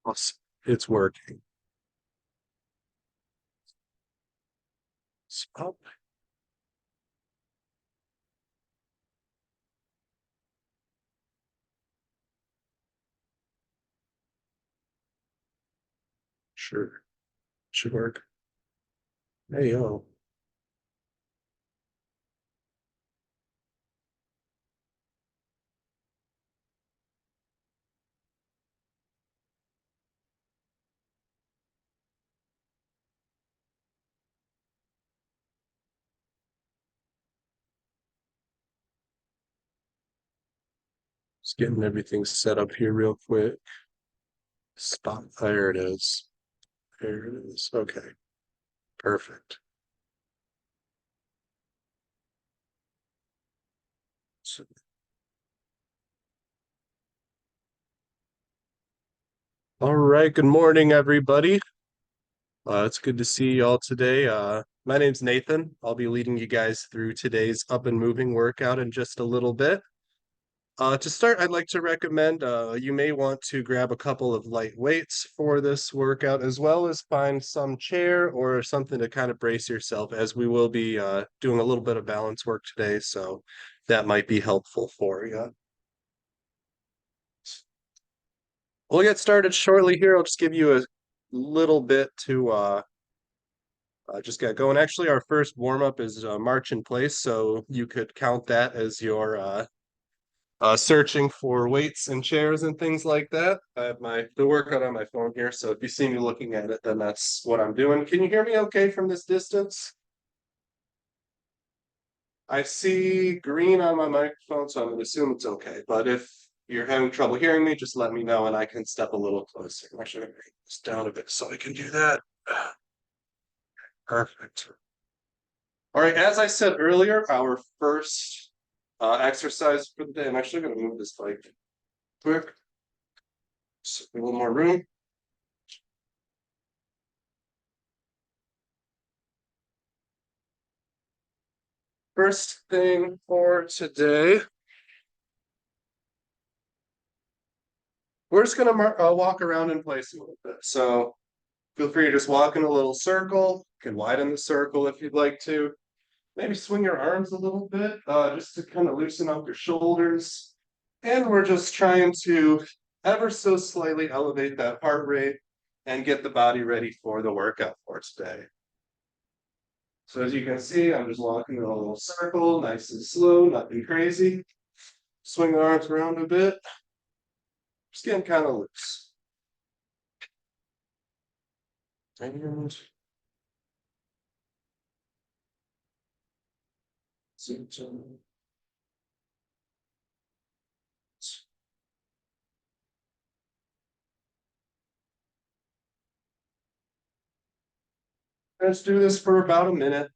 Awesome. It's working. Oh, sure. Should work. Hey, yo. Just getting everything set up here real quick. Stop. There it is. There it is. Okay. Perfect. So, all right. Good morning, everybody. It's good to see you all today. My name's Nathan. I'll be leading you guys through today's up and moving workout in just a little bit. To start, I'd like to recommend you may want to grab a couple of light weights for this workout, as well as find some chair or something to kind of brace yourself, as we will be doing a little bit of balance work today, so that might be helpful for you. We'll get started shortly here. I'll just give you a little bit to just get going. Actually, our first warm up is march in place, so you could count that as your searching for weights and chairs and things like that. I have the workout on my phone here, so if you see me looking at it, then that's what I'm doing. Can you hear me okay from this distance? I see green on my microphone, so I'm going to assume it's okay. But if you're having trouble hearing me, just let me know and I can step a little closer. Actually, I'm going to bring this down a bit so I can do that. Perfect. All right, as I said earlier, our first exercise for the day, I'm actually going to move this bike quick. So a little more room. First thing for today, we're just going to walk around in place a little bit. So feel free to just walk in a little circle. You can widen the circle if you'd like to. Maybe swing your arms a little bit just to kind of loosen up your shoulders. And we're just trying to ever so slightly elevate that heart rate and get the body ready for the workout for today. So as you can see, I'm just walking in a little circle, nice and slow, nothing crazy. Swing the arms around a bit. Just getting kind of loose. And let's do this for about a minute.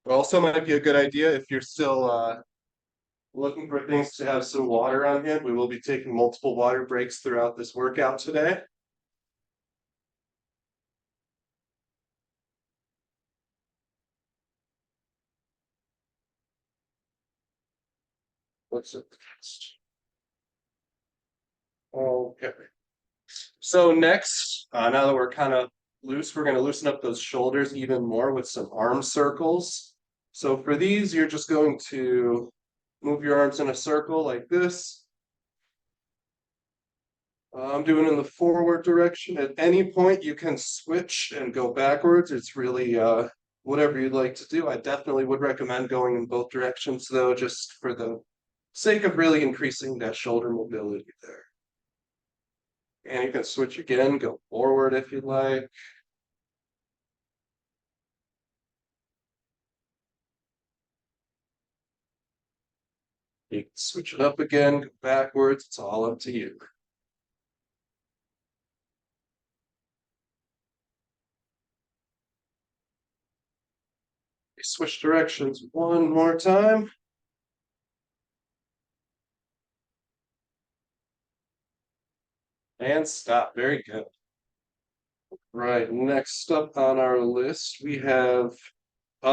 Also might be a good idea if you're still looking for things to have some water on hand. We will be taking multiple water breaks throughout this workout today. What's it? Okay. So next, now that we're kind of loose, we're going to loosen up those shoulders even more with some arm circles. So for these, you're just going to move your arms in a circle like this. I'm doing in the forward direction. At any point, you can switch and go backwards. It's really whatever you'd like to do. I definitely would recommend going in both directions, though, just for the sake of really increasing that shoulder mobility there. And you can switch again, go forward if you'd like. You can switch it up again, go backwards. It's all up to you. Switch directions one more time. And stop. Very good. Right, next up on our list, we have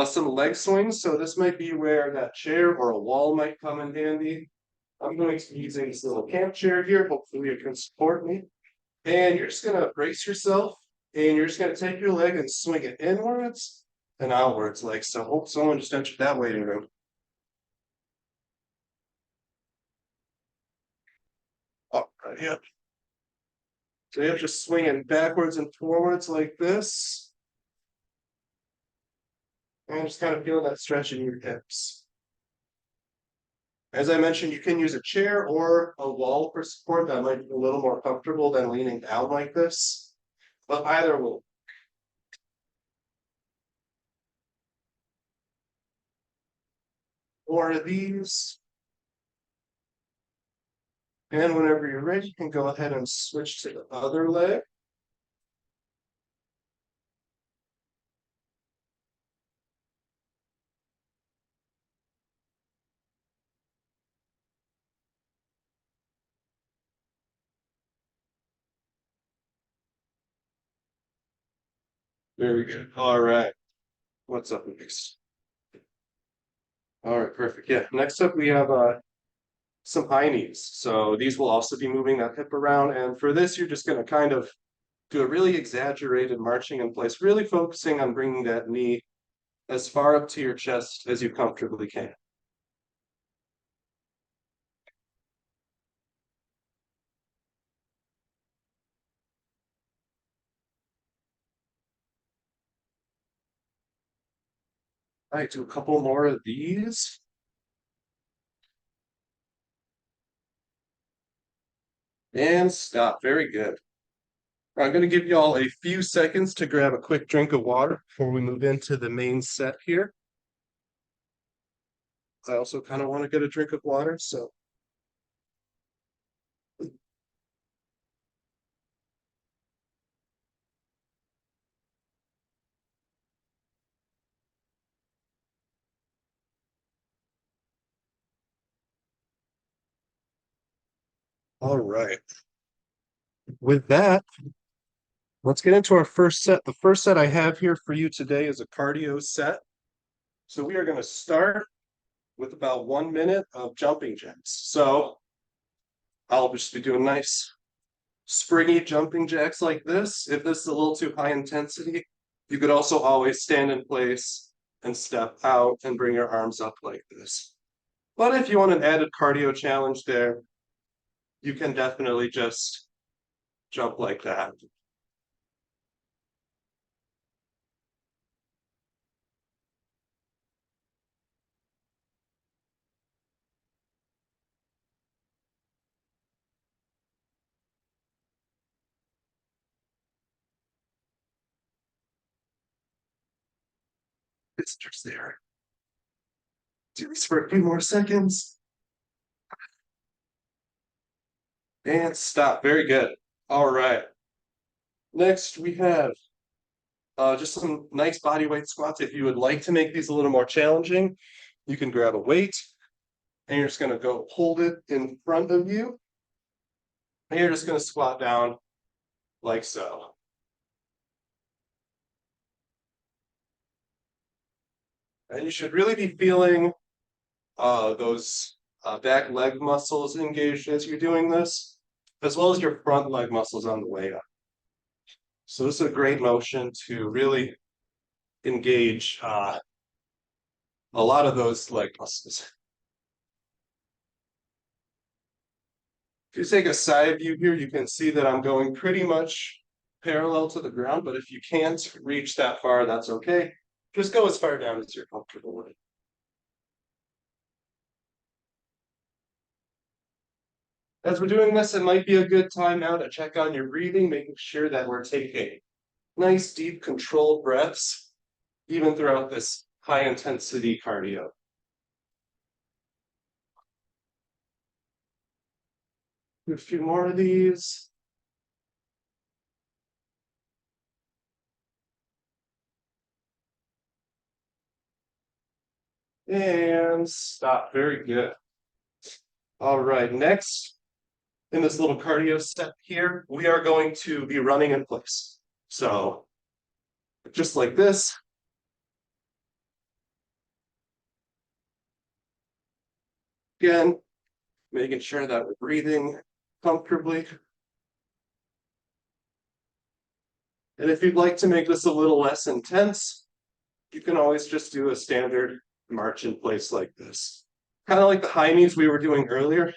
some leg swings. So this might be where that chair or a wall might come in handy. I'm going to be using this little camp chair here. Hopefully it can support me. And you're just gonna brace yourself and you're just gonna take your leg and swing it inwards and outwards like so. Hope someone just entered that waiting room. All right, yep. So you're just swinging backwards and forwards like this. And just kind of feeling that stretch in your hips. As I mentioned, you can use a chair or a wall for support. That might be a little more comfortable than leaning down like this, but either will. More of these. And whenever you're ready, you can go ahead and switch to the other leg. Very good. All right. What's up next? All right, perfect. Yeah. Next up, we have some high knees. So these will also be moving that hip around. And for this, you're just going to kind of do a really exaggerated marching in place, really focusing on bringing that knee as far up to your chest as you comfortably can. All right, do a couple more of these. And stop. Very good. I'm going to give you all a few seconds to grab a quick drink of water before we move into the main set here. I also kind of want to get a drink of water, so. All right. With that, let's get into our first set. The first set I have here for you today is a cardio set. So we are going to start with about 1 minute of jumping jacks. So I'll just be doing nice springy jumping jacks like this. If this is a little too high intensity, you could also always stand in place and step out and bring your arms up like this. But if you want an added cardio challenge there, you can definitely just jump like that. It's just there. Do this for a few more seconds. And stop. Very good. All right. Next, we have just some nice body weight squats. If you would like to make these a little more challenging, you can grab a weight and you're just going to go hold it in front of you. And you're just going to squat down like so. And you should really be feeling those back leg muscles engaged as you're doing this, as well as your front leg muscles on the way up. So this is a great motion to really engage a lot of those leg muscles. If you take a side view here, you can see that I'm going pretty much parallel to the ground, but if you can't reach that far, that's okay. Just go as far down as you're comfortable with. As we're doing this, it might be a good time now to check on your breathing, making sure that we're taking nice, deep, controlled breaths, even throughout this high intensity cardio. Do a few more of these. And stop. Very good. All right, next in this little cardio set here, we are going to be running in place. So just like this. Again, making sure that we're breathing comfortably. And if you'd like to make this a little less intense, you can always just do a standard march in place like this. Kind of like the high knees we were doing earlier,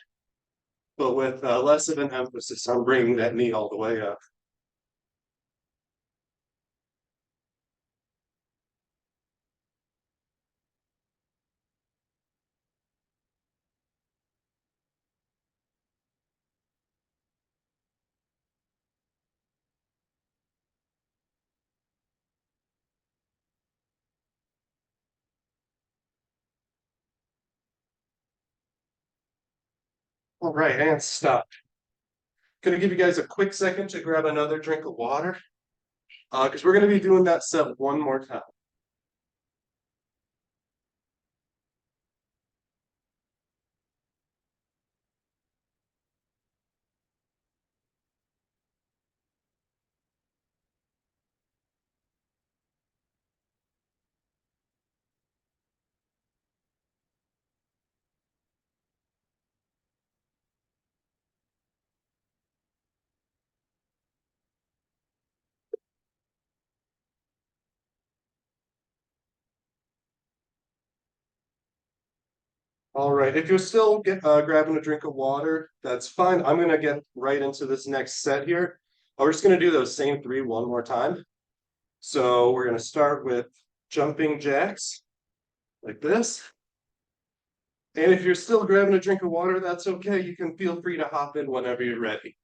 but with less of an emphasis on bringing that knee all the way up. All right, and stop. Gonna give you guys a quick second to grab another drink of water, because we're gonna be doing that set one more time. All right, if you're still grabbing a drink of water, that's fine. I'm gonna get right into this next set here. We're just gonna do those same three one more time. So we're gonna start with jumping jacks, like this. And if you're still grabbing a drink of water, that's okay. You can feel free to hop in whenever you're ready.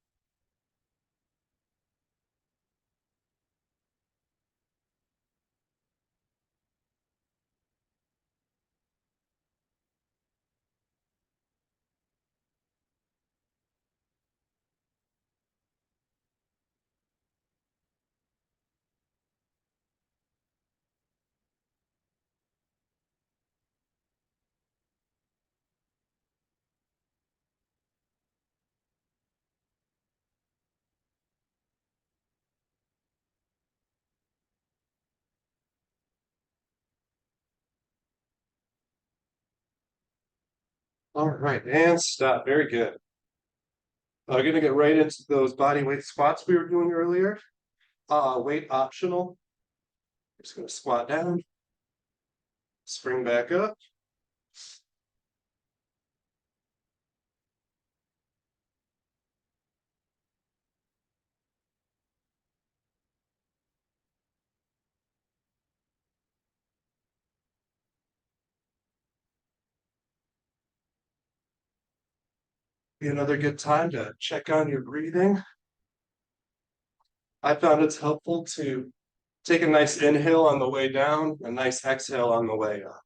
All right, and stop. Very good. I'm gonna get right into those body weight squats we were doing earlier. Weight optional. Just gonna squat down, spring back up. Be another good time to check on your breathing. I found it's helpful to take a nice inhale on the way down, a nice exhale on the way up.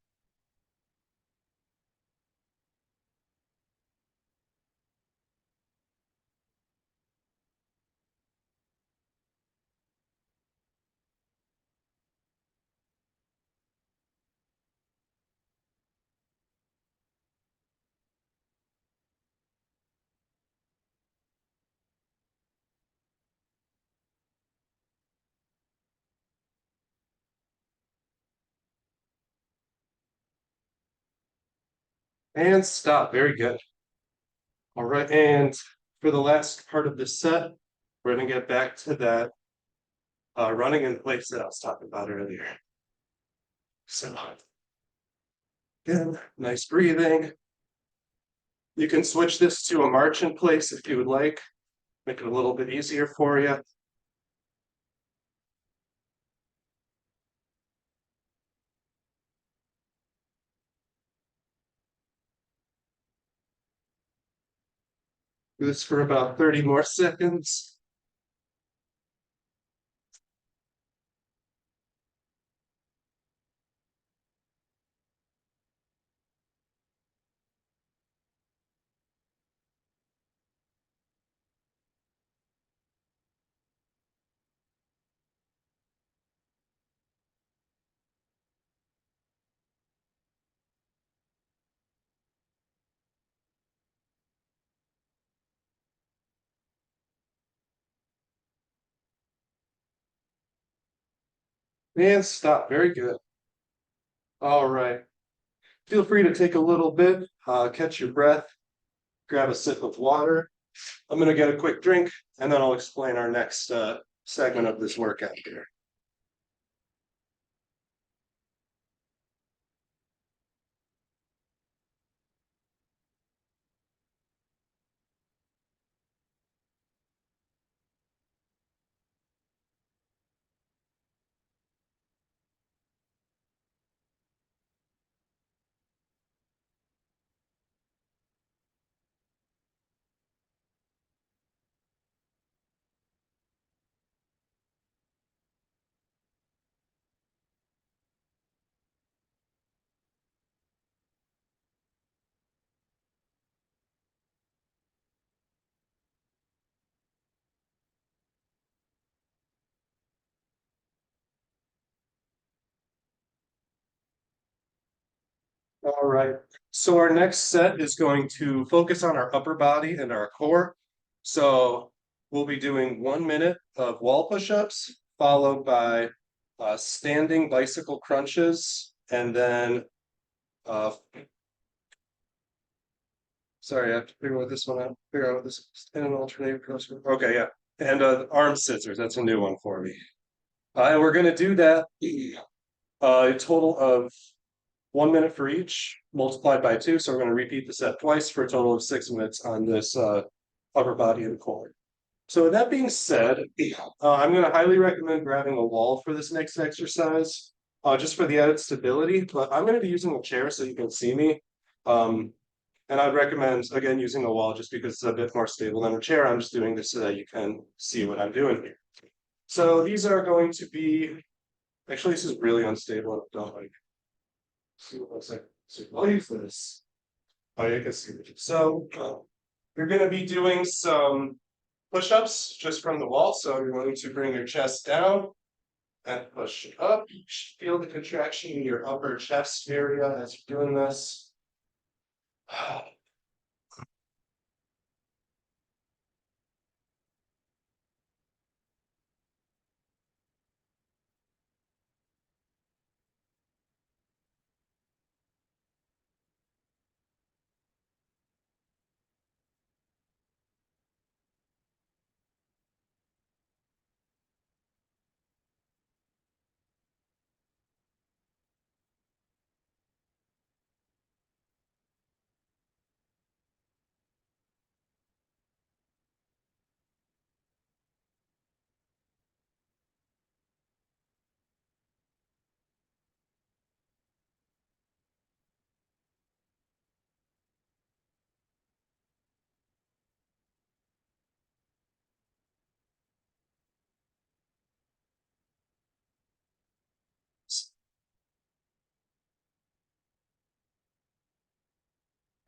And stop. Very good. All right. And for the last part of this set, we're going to get back to that running in place that I was talking about earlier. So, again, nice breathing. You can switch this to a march in place if you would like, make it a little bit easier for you. Do this for about 30 more seconds. And stop. Very good. All right. Feel free to take a little bit, catch your breath. grab a sip of water. I'm gonna get a quick drink, and then I'll explain our next segment of this workout here. All right. So our next set is going to focus on our upper body and our core. So we'll be doing 1 minute of wall push-ups, followed by standing bicycle crunches, and then uh, sorry, I have to figure what this one out. Figure out what this is. And an alternative cross. Okay, yeah. And arm scissors. That's a new one for me. And we're gonna do that a total of 1 minute for each, multiplied by two. So we're going to repeat the set twice for a total of 6 minutes on this upper body and core. So with that being said, I'm going to highly recommend grabbing a wall for this next exercise, just for the added stability. But I'm going to be using a chair so you can see me. And I'd recommend, again, using a wall just because it's a bit more stable than a chair. I'm just doing this so that you can see what I'm doing here. So these are going to be, actually, this is really unstable. I don't like. See what looks like. So I'll use this. Oh, you can see it. So you're going to be doing some push-ups just from the wall. So you're going to bring your chest down and push it up. You should feel the contraction in your upper chest area as you're doing this.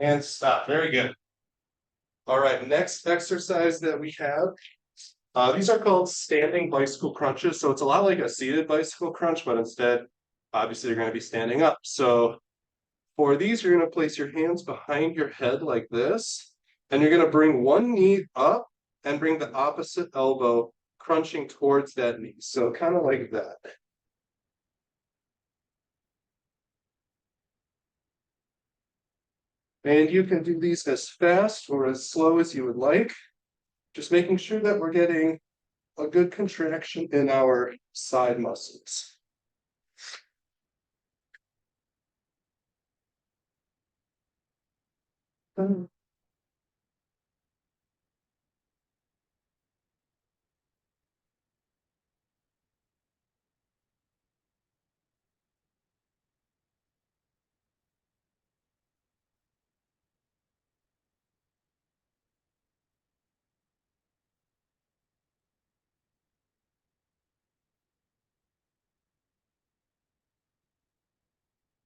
And stop. Very good. All right, next exercise that we have, these are called standing bicycle crunches. So it's a lot like a seated bicycle crunch, but instead, obviously, you're going to be standing up. So for these, you're going to place your hands behind your head like this, and you're going to bring one knee up and bring the opposite elbow crunching towards that knee. So kind of like that. And you can do these as fast or as slow as you would like, just making sure that we're getting a good contraction in our side muscles.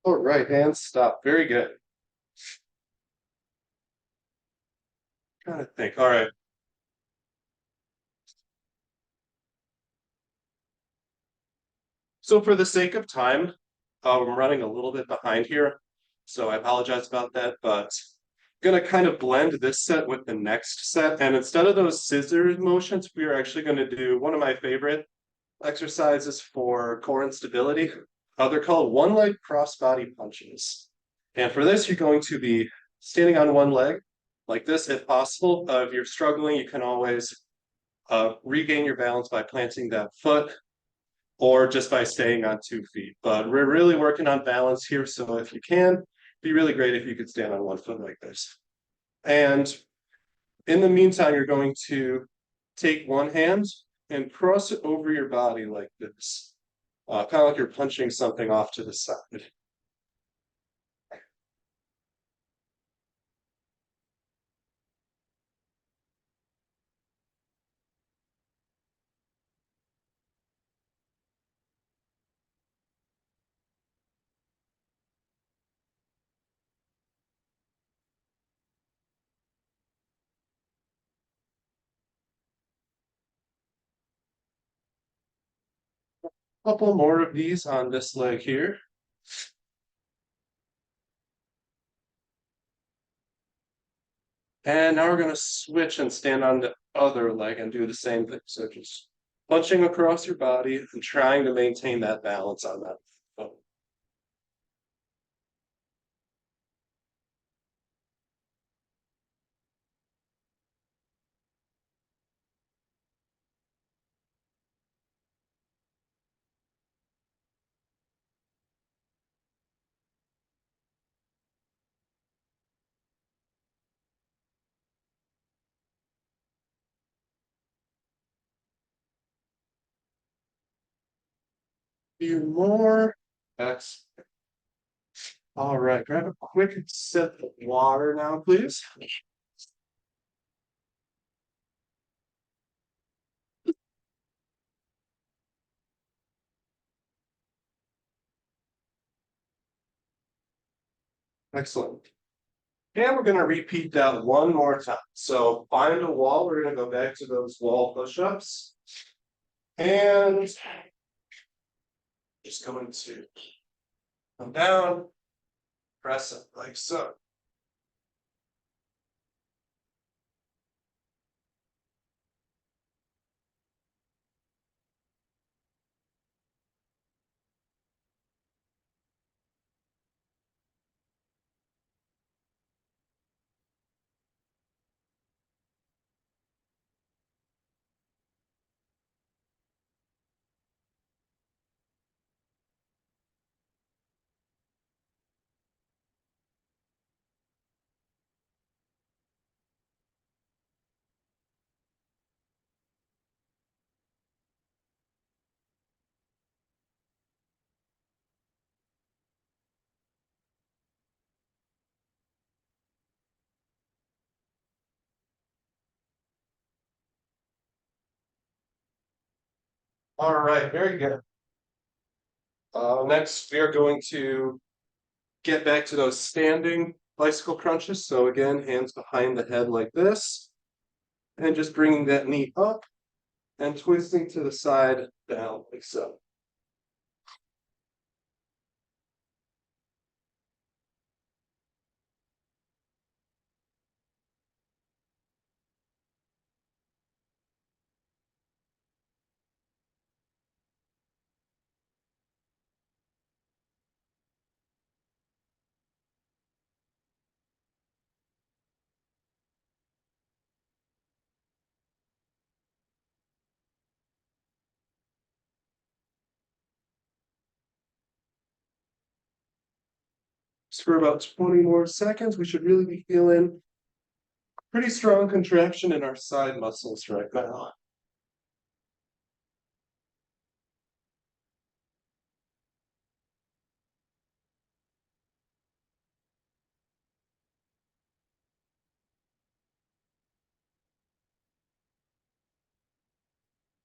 All right, and stop. Very good. Trying to think. All right. So for the sake of time, I'm running a little bit behind here, so I apologize about that, but I'm gonna kind of blend this set with the next set, and instead of those scissors motions, we are actually gonna do one of my favorite exercises for core instability. They're called one leg crossbody punches. And for this, you're going to be standing on one leg, like this if possible. If you're struggling, you can always regain your balance by planting that foot or just by staying on 2 feet. But we're really working on balance here. So if you can, it'd be really great if you could stand on 1 foot like this. And in the meantime, you're going to take one hand and cross it over your body like this, kind of like you're punching something off to the side. A couple more of these on this leg here. And now we're going to switch and stand on the other leg and do the same thing. So just punching across your body and trying to maintain that balance on that foot. Few more. That's all right. Grab a quick sip of water now, please. Excellent. And we're going to repeat that one more time. So find a wall. We're going to go back to those wall push-ups. And just going to come down, press it like so. All right, very good. Next, we are going to get back to those standing bicycle crunches. So again, hands behind the head like this, and just bringing that knee up and twisting to the side down like so. Just for about 20 more seconds, we should really be feeling pretty strong contraction in our side muscles right now.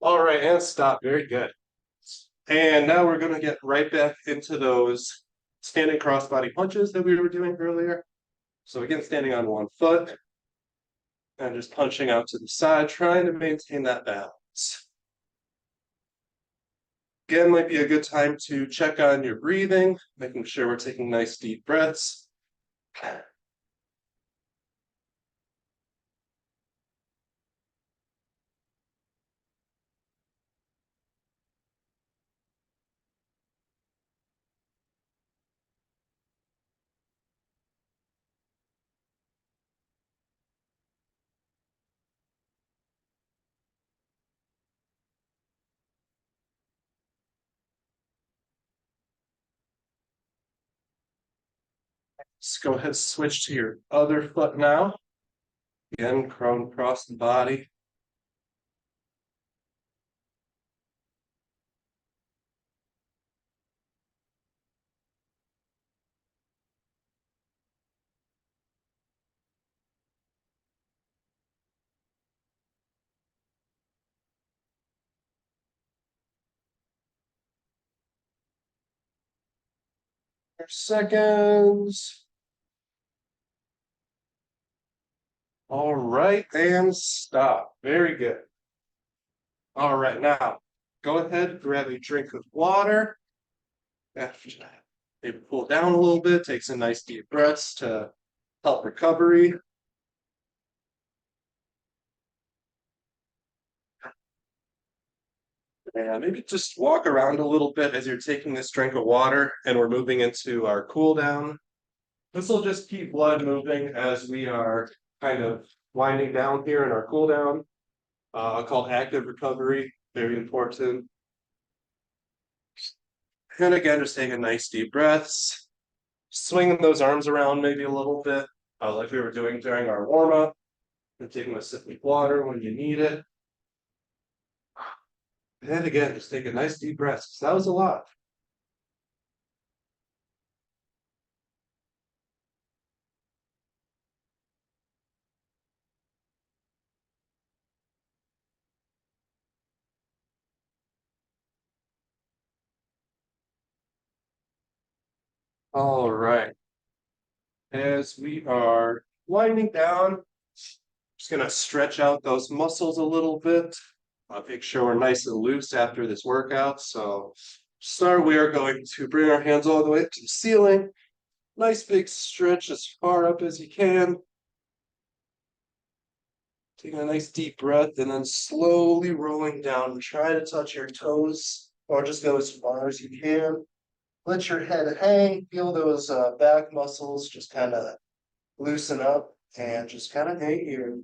All right, and stop. Very good. And now we're going to get right back into those standing crossbody punches that we were doing earlier. So again, standing on 1 foot and just punching out to the side, trying to maintain that balance. Again, might be a good time to check on your breathing, making sure we're taking nice deep breaths. Let's go ahead and switch to your other foot now. Again, prone across the body. Seconds. All right, and stop. Very good. All right, now go ahead, grab a drink of water. After that, maybe cool down a little bit, take some nice deep breaths to help recovery. And maybe just walk around a little bit as you're taking this drink of water and we're moving into our cool down. This will just keep blood moving as we are kind of winding down here in our cool down, called active recovery. Very important. And again, just taking nice deep breaths, swinging those arms around maybe a little bit, like we were doing during our warm up, and taking a sip of water when you need it. And again, just take a nice deep breath. That was a lot. All right. As we are winding down, just gonna stretch out those muscles a little bit. Make sure we're nice and loose after this workout. So start, we are going to bring our hands all the way up to the ceiling. Nice big stretch as far up as you can. Taking a nice deep breath and then slowly rolling down. Try to touch your toes or just go as far as you can. Let your head hang. Feel those back muscles just kind of loosen up and just kind of hang here.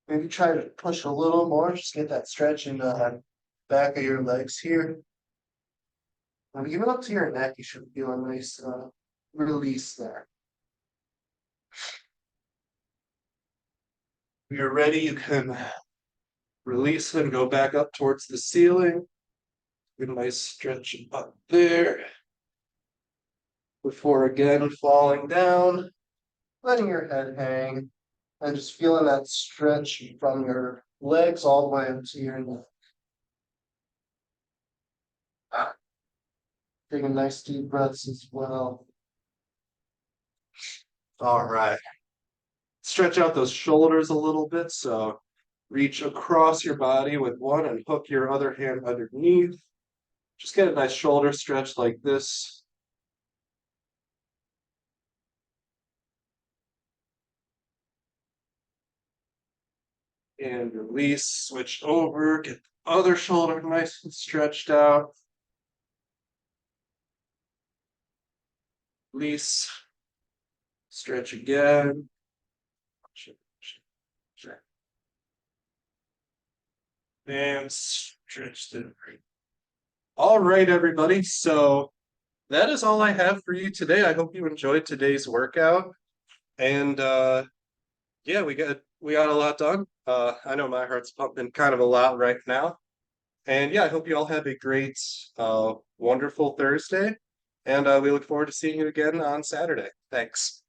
Maybe try to push a little more. Just get that stretch in the back of your legs here. And even up to your neck, you should feel a nice release there. When you're ready, you can release and go back up towards the ceiling. Get a nice stretch up there. Before again falling down, letting your head hang, and just feeling that stretch from your legs all the way up to your neck. Taking nice deep breaths as well. All right. Stretch out those shoulders a little bit. So reach across your body with one and hook your other hand underneath. Just get a nice shoulder stretch like this. And release, switch over, get the other shoulder nice and stretched out. Release, stretch again. And stretch the breath. All right, everybody. So that is all I have for you today. I hope you enjoyed today's workout. And yeah, we got a lot done. I know my heart's pumping kind of a lot right now. And yeah, I hope you all have a great, wonderful Thursday. And we look forward to seeing you again on Saturday. Thanks.